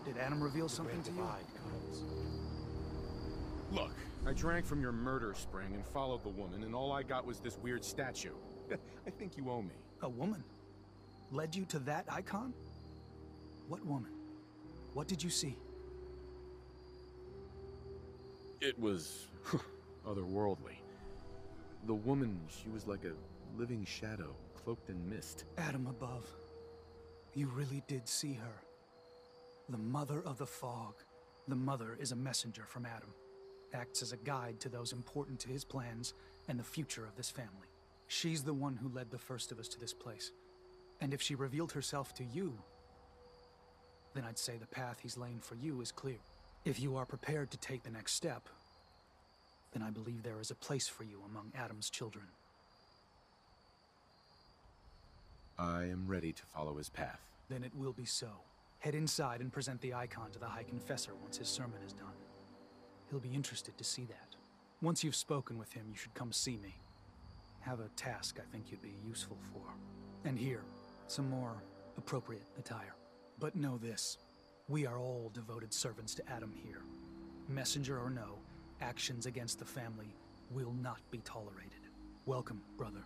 Did Adam reveal something to you? Look, I drank from your murder spring and followed the woman, and all I got was this weird statue. I think you owe me. A woman? Led you to that icon? What woman? What did you see? It was otherworldly. The woman, she was like a living shadow, cloaked in mist. Adam above. You really did see her. The Mother of the Fog. The Mother is a messenger from Adam. Acts as a guide to those important to his plans and the future of this family. She's the one who led the first of us to this place. And if she revealed herself to you, then I'd say the path he's laying for you is clear. If you are prepared to take the next step, then I believe there is a place for you among Adam's children. I am ready to follow his path. Then it will be so. Head inside and present the icon to the High Confessor once his sermon is done. He'll be interested to see that. Once you've spoken with him, you should come see me. Have a task I think you'd be useful for. And here, some more appropriate attire. But know this, we are all devoted servants to Adam here. Messenger or no, actions against the family will not be tolerated. Welcome, brother.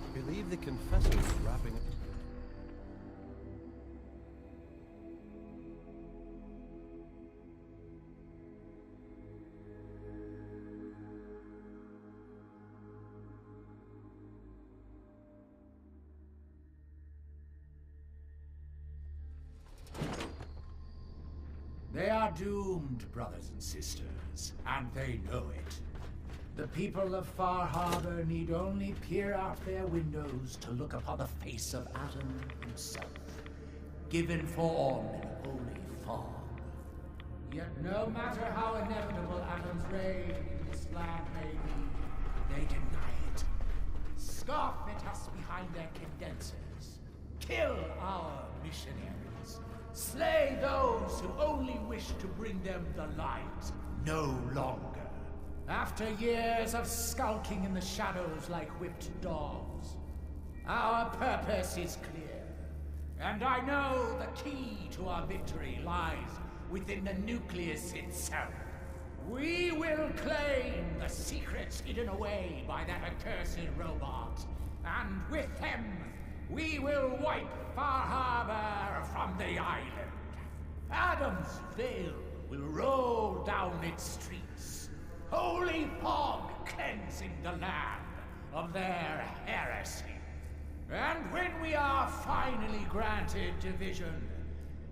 I believe the confessor is wrapping it. They are doomed, brothers and sisters, and they know it. The people of Far Harbor need only peer out their windows to look upon the face of Adam himself, given form in holy fog. Yet no matter how inevitable Adam's reign in this land may be, they deny it. Scoff at us behind their condensers. Kill our missionaries. Slay those who only wish to bring them the light no longer. After years of skulking in the shadows like whipped dogs, our purpose is clear. And I know the key to our victory lies within the nucleus itself. We will claim the secrets hidden away by that accursed robot, and with them, we will wipe Far Harbor from the island. Adam's veil will roll down its streets, holy fog cleansing the land of their heresy. And when we are finally granted division,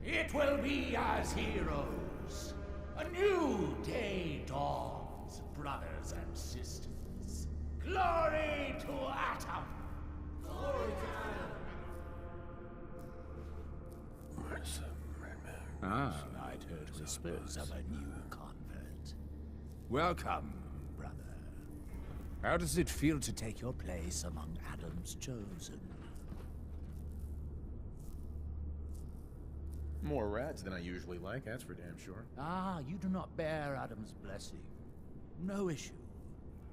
it will be as heroes. A new day dawns, brothers and sisters. Glory to Adam! Glory to Adam! I'd heard whispers of a new convert. Welcome, brother. How does it feel to take your place among Adam's chosen? More rats than I usually like, that's for damn sure. Ah, you do not bear Adam's blessing. No issue.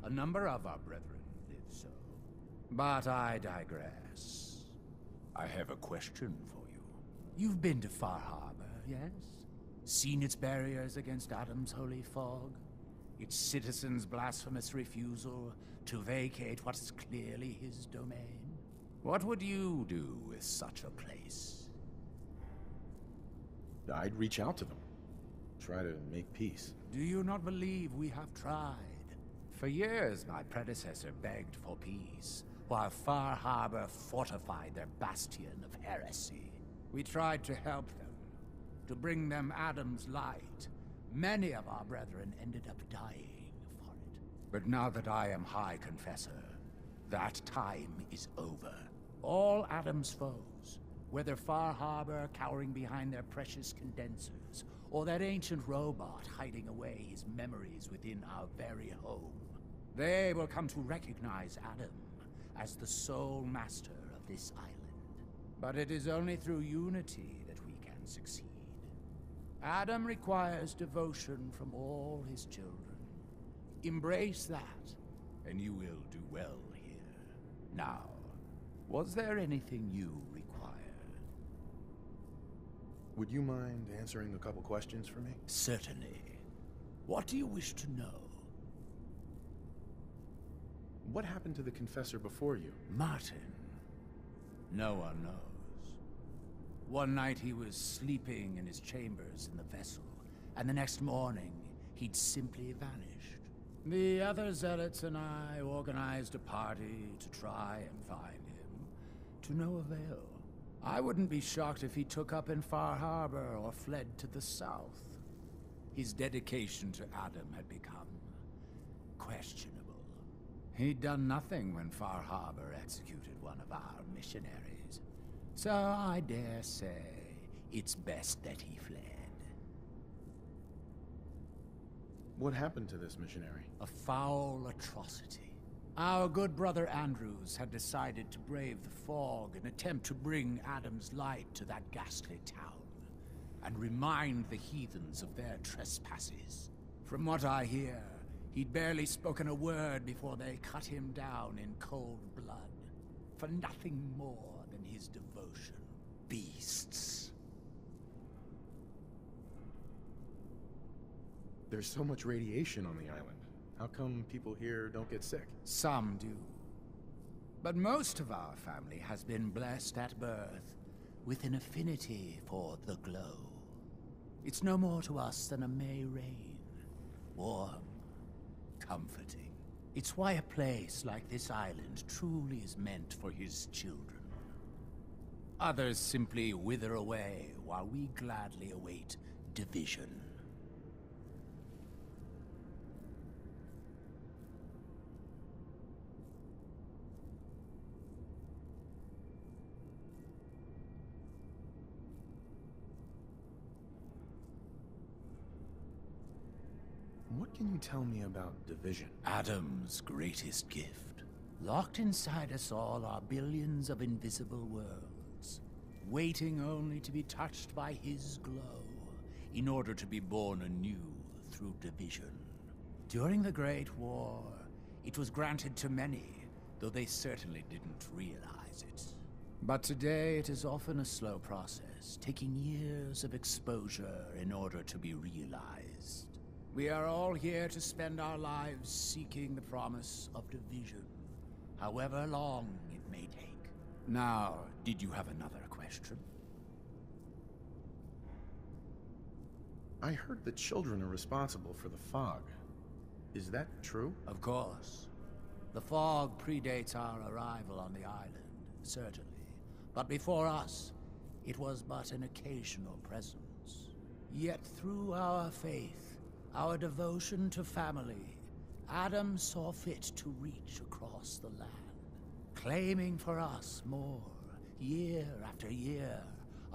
A number of our brethren live so. But I digress. I have a question for you. You've been to Far Harbor, yes? Seen its barriers against Adam's holy fog? Its citizens' blasphemous refusal to vacate what is clearly his domain? What would you do with such a place? I'd reach out to them. Try to make peace. Do you not believe we have tried? For years, my predecessor begged for peace, while Far Harbor fortified their bastion of heresy. We tried to help them, to bring them Adam's light. Many of our brethren ended up dying for it. But now that I am High Confessor, that time is over. All Adam's foes, whether Far Harbor cowering behind their precious condensers, or that ancient robot hiding away his memories within our very home, they will come to recognize Adam as the sole master of this island. But it is only through unity that we can succeed. Adam requires devotion from all his children. Embrace that, and you will do well here. Now, was there anything you required? Would you mind answering a couple questions for me? Certainly. What do you wish to know? What happened to the confessor before you? Martin. No one knows. One night he was sleeping in his chambers in the vessel, and the next morning he'd simply vanished. The other zealots and I organized a party to try and find him, to no avail. I wouldn't be shocked if he took up in Far Harbor or fled to the south. His dedication to Adam had become questionable. He'd done nothing when Far Harbor executed one of our missionaries. So I dare say it's best that he fled. What happened to this missionary? A foul atrocity. Our good brother Andrews had decided to brave the fog and attempt to bring Adam's light to that ghastly town, and remind the heathens of their trespasses. From what I hear, he'd barely spoken a word before they cut him down in cold blood, for nothing more than his devotion. Beasts. There's so much radiation on the island. How come people here don't get sick? Some do. But most of our family has been blessed at birth with an affinity for the glow. It's no more to us than a May rain. Warm, comforting. It's why a place like this island truly is meant for his children. Others simply wither away while we gladly await division. What can you tell me about division? Adam's greatest gift. Locked inside us all are billions of invisible worlds, waiting only to be touched by his glow, in order to be born anew through division. During the Great War, it was granted to many, though they certainly didn't realize it. But today it is often a slow process, taking years of exposure in order to be realized. We are all here to spend our lives seeking the promise of division, however long it may take. Now, did you have another question? I heard the children are responsible for the fog. Is that true? Of course. The fog predates our arrival on the island, certainly. But before us, it was but an occasional presence. Yet through our faith, our devotion to family, Adam saw fit to reach across the land, claiming for us more, year after year,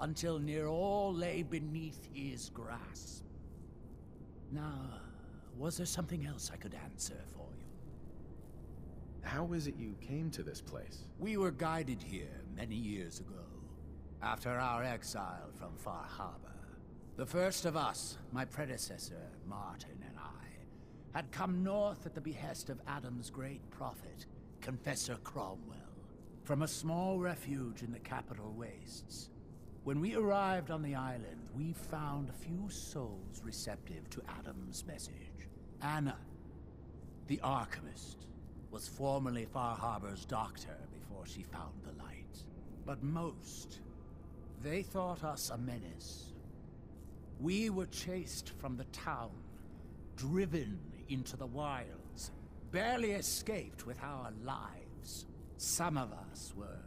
until near all lay beneath his grasp. Now, was there something else I could answer for you? How is it you came to this place? We were guided here many years ago, after our exile from Far Harbor. The first of us, my predecessor, Martin, and I, had come north at the behest of Adam's great prophet, Confessor Cromwell, from a small refuge in the capital wastes. When we arrived on the island, we found a few souls receptive to Adam's message. Anna, the alchemist, was formerly Far Harbor's doctor before she found the light. But most, they thought us a menace. We were chased from the town, driven into the wilds, barely escaped with our lives. Some of us were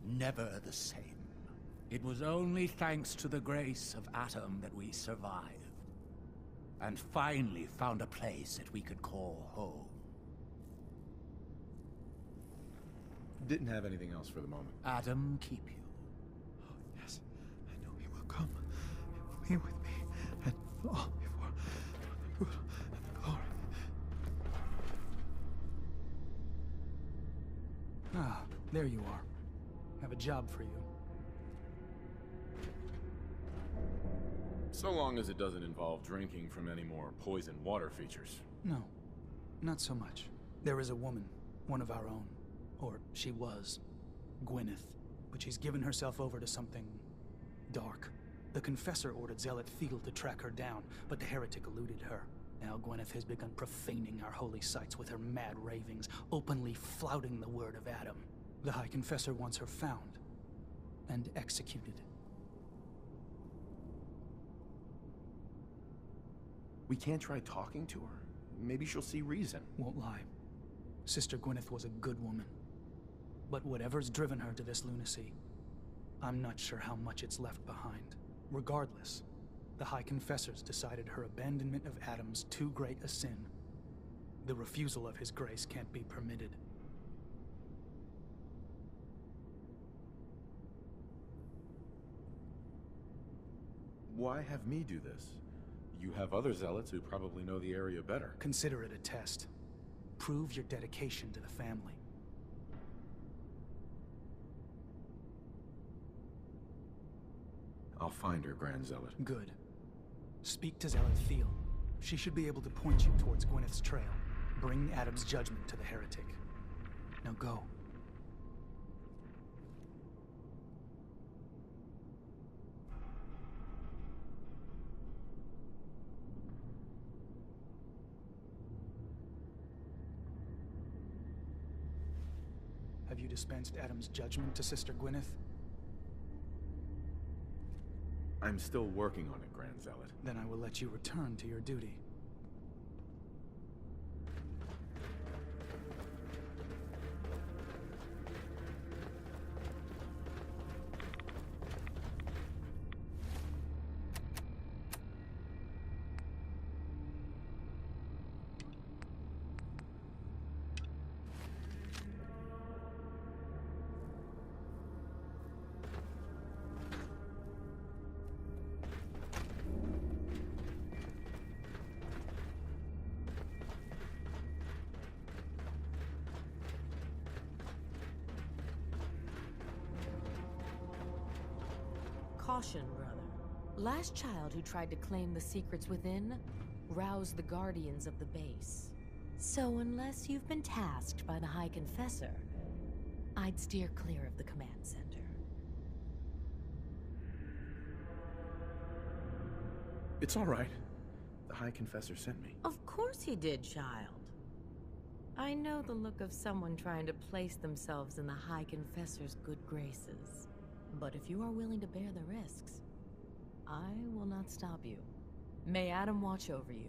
never the same. It was only thanks to the grace of Adam that we survived, and finally found a place that we could call home. Didn't have anything else for the moment. Adam keep you. Oh, yes, I know he will come. He will be with me, and all before the good and the glory. Ah, there you are. Have a job for you. So long as it doesn't involve drinking from any more poison water features. No, not so much. There is a woman, one of our own. Or she was. Gwyneth. But she's given herself over to something dark. The Confessor ordered Zealot Field to track her down, but the heretic eluded her. Now Gwyneth has begun profaning our holy sites with her mad ravings, openly flouting the word of Adam. The High Confessor wants her found and executed. We can't try talking to her. Maybe she'll see reason. Won't lie. Sister Gwyneth was a good woman. But whatever's driven her to this lunacy, I'm not sure how much it's left behind. Regardless, the High Confessors decided her abandonment of Adam's too great a sin. The refusal of his grace can't be permitted. Why have me do this? You have other zealots who probably know the area better. Consider it a test. Prove your dedication to the family. I'll find her, Grand Zealot. Good. Speak to Zealot Thiel. She should be able to point you towards Gwyneth's trail. Bring Adam's judgment to the heretic. Now go. Have you dispensed Adam's judgment to Sister Gwyneth? I'm still working on it, Grand Zealot. Then I will let you return to your duty. Caution, brother. Last child who tried to claim the secrets within roused the guardians of the base. So unless you've been tasked by the High Confessor, I'd steer clear of the command center. It's all right. The High Confessor sent me. Of course he did, child. I know the look of someone trying to place themselves in the High Confessor's good graces. But if you are willing to bear the risks, I will not stop you. May Adam watch over you.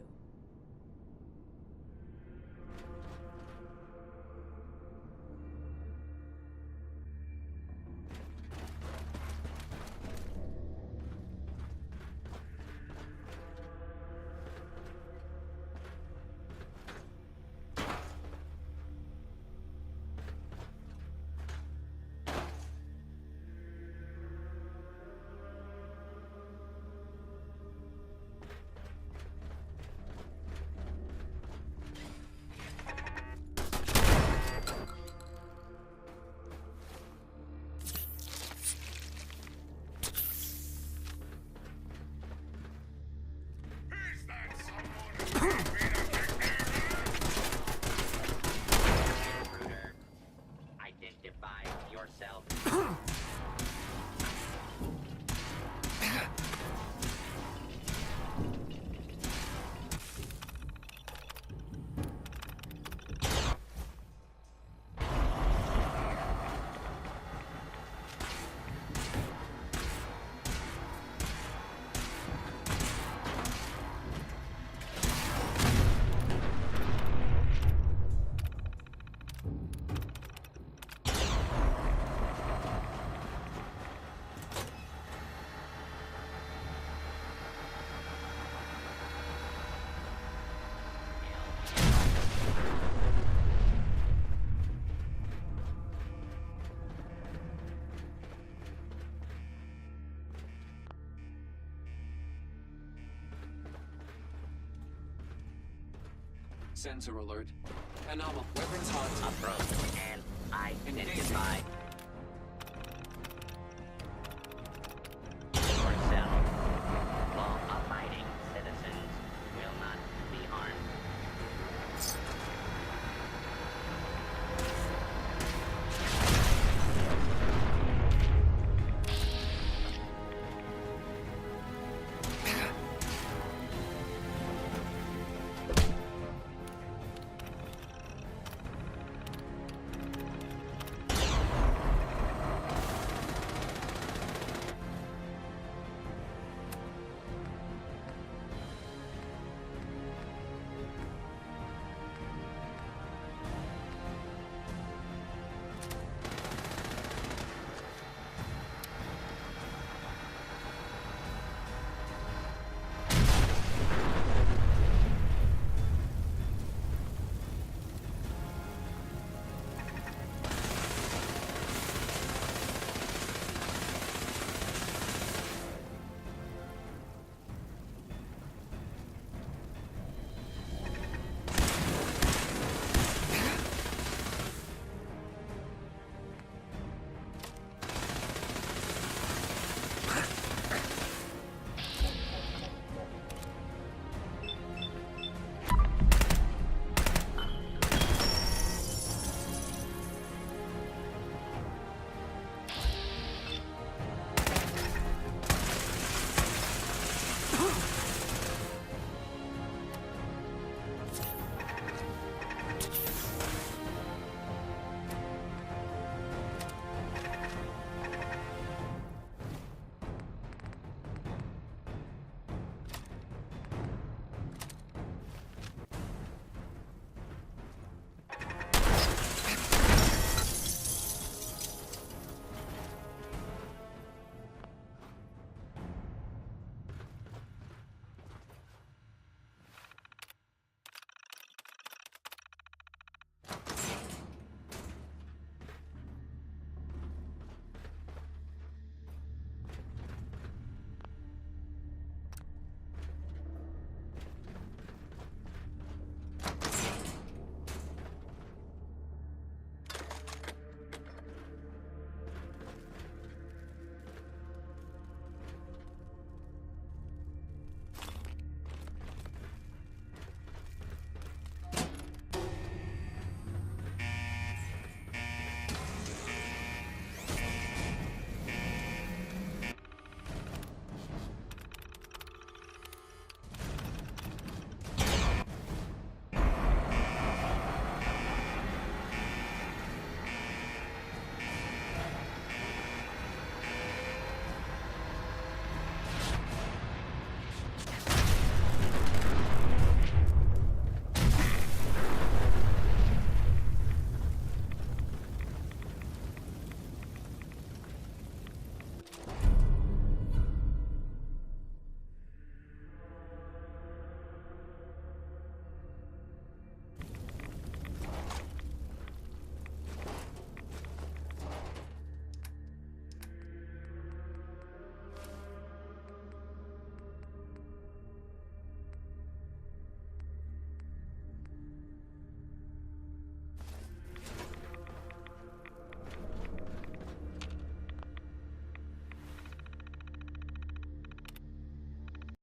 Sensor alert. Anomal. Weapons hot. Approach and identify.